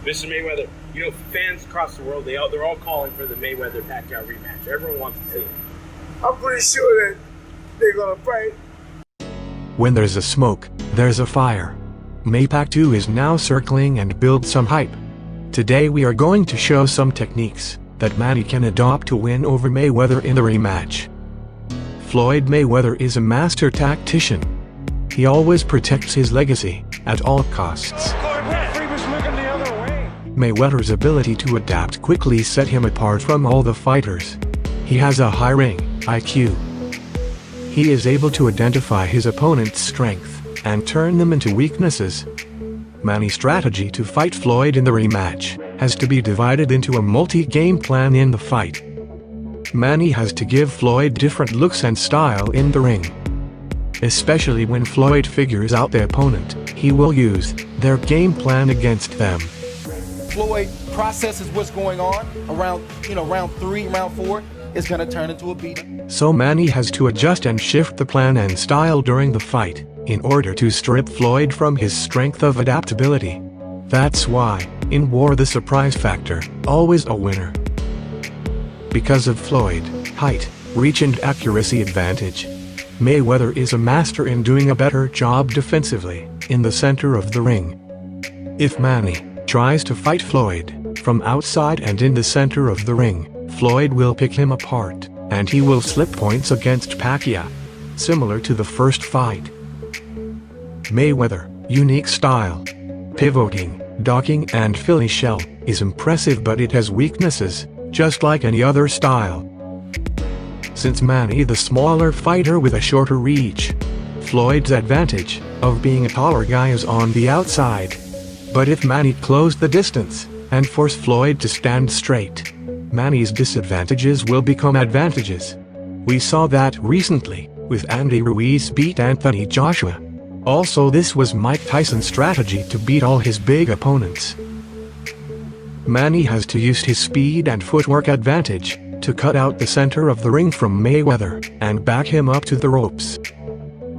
Mr. Mayweather, fans across the world, they're all calling for the Mayweather-Pacquiao rematch. Everyone wants to see it. I'm pretty sure that they're gonna fight. When there's a smoke, there's a fire. Pacquiao is now circling and build some hype. Today we are going to show some techniques that Manny can adopt to win over Mayweather in the rematch. Floyd Mayweather is a master tactician. He always protects his legacy at all costs. Mayweather's ability to adapt quickly set him apart from all the fighters. He has a high ring IQ. He is able to identify his opponent's strength and turn them into weaknesses. Manny's strategy to fight Floyd in the rematch has to be divided into a multi-game plan in the fight. Manny has to give Floyd different looks and style in the ring. Especially when Floyd figures out the opponent, he will use their game plan against them. Floyd processes what's going on around, round 3, round 4, is going to turn into a beat. So Manny has to adjust and shift the plan and style during the fight, in order to strip Floyd from his strength of adaptability. That's why, in war, the surprise factor, always a winner. Because of Floyd, height, reach and accuracy advantage, Mayweather is a master in doing a better job defensively, in the center of the ring. If Manny tries to fight Floyd from outside and in the center of the ring, Floyd will pick him apart, and he will slip points against Pacquiao, similar to the first fight. Mayweather, unique style, pivoting, docking and Philly shell, is impressive, but it has weaknesses, just like any other style. Since Manny the smaller fighter with a shorter reach, Floyd's advantage of being a taller guy is on the outside. But if Manny closed the distance and forced Floyd to stand straight, Manny's disadvantages will become advantages. We saw that recently, with Andy Ruiz beat Anthony Joshua. Also, this was Mike Tyson's strategy to beat all his big opponents. Manny has to use his speed and footwork advantage to cut out the center of the ring from Mayweather and back him up to the ropes.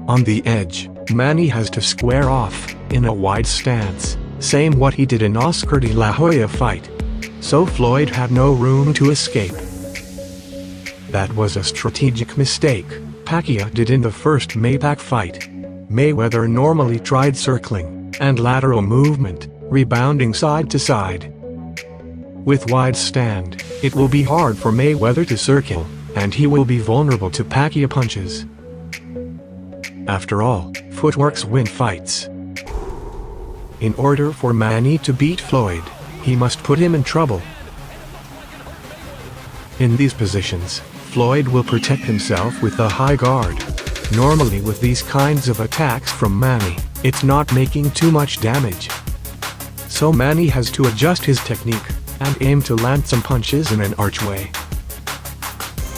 On the edge, Manny has to square off in a wide stance, same what he did in Oscar de la Hoya fight. So Floyd had no room to escape. That was a strategic mistake Pacquiao did in the first Maypac fight. Mayweather normally tried circling and lateral movement, rebounding side to side. With wide stand, it will be hard for Mayweather to circle, and he will be vulnerable to Pacquiao punches. After all, footworks win fights. In order for Manny to beat Floyd, he must put him in trouble. In these positions, Floyd will protect himself with a high guard. Normally with these kinds of attacks from Manny, it's not making too much damage. So Manny has to adjust his technique and aim to land some punches in an archway.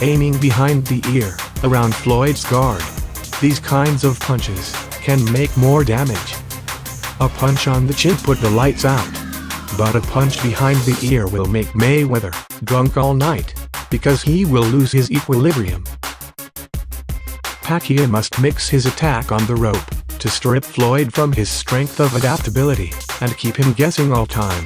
Aiming behind the ear, around Floyd's guard. These kinds of punches can make more damage. A punch on the chin put the lights out. But a punch behind the ear will make Mayweather drunk all night, because he will lose his equilibrium. Pacquiao must mix his attack on the rope to strip Floyd from his strength of adaptability and keep him guessing all time.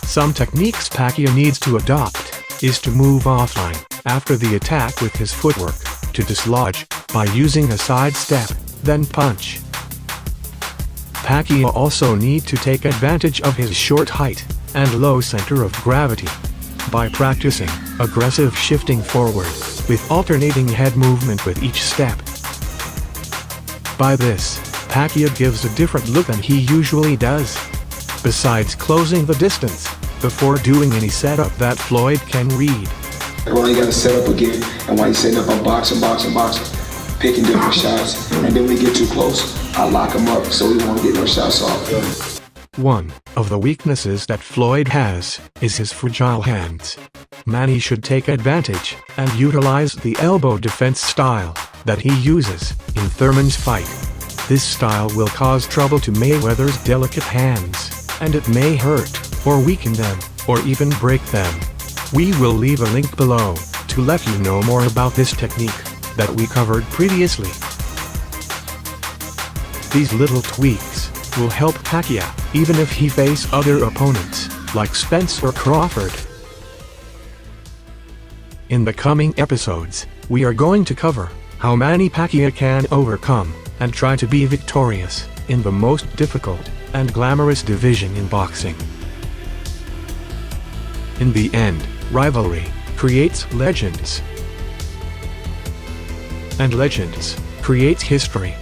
Some techniques Pacquiao needs to adopt is to move offline after the attack with his footwork, to dislodge by using a side step, then punch. Pacquiao also need to take advantage of his short height and low center of gravity by practicing aggressive shifting forward with alternating head movement with each step. By this, Pacquiao gives a different look than he usually does. Besides closing the distance before doing any setup that Floyd can read. Well, you gotta set up again, and while you're setting up, I'm boxing, picking different shots, and then when we get too close, I lock him up, so we won't get no shots off. One of the weaknesses that Floyd has is his fragile hands. Manny should take advantage and utilize the elbow defense style that he uses in Thurman's fight. This style will cause trouble to Mayweather's delicate hands, and it may hurt, or weaken them, or even break them. We will leave a link below to let you know more about this technique that we covered previously. These little tweaks will help Pacquiao, even if he face other opponents. like Spencer Crawford. In the coming episodes, we are going to cover how Manny Pacquiao can overcome and try to be victorious in the most difficult and glamorous division in boxing. In the end, rivalry creates legends, and legends creates history.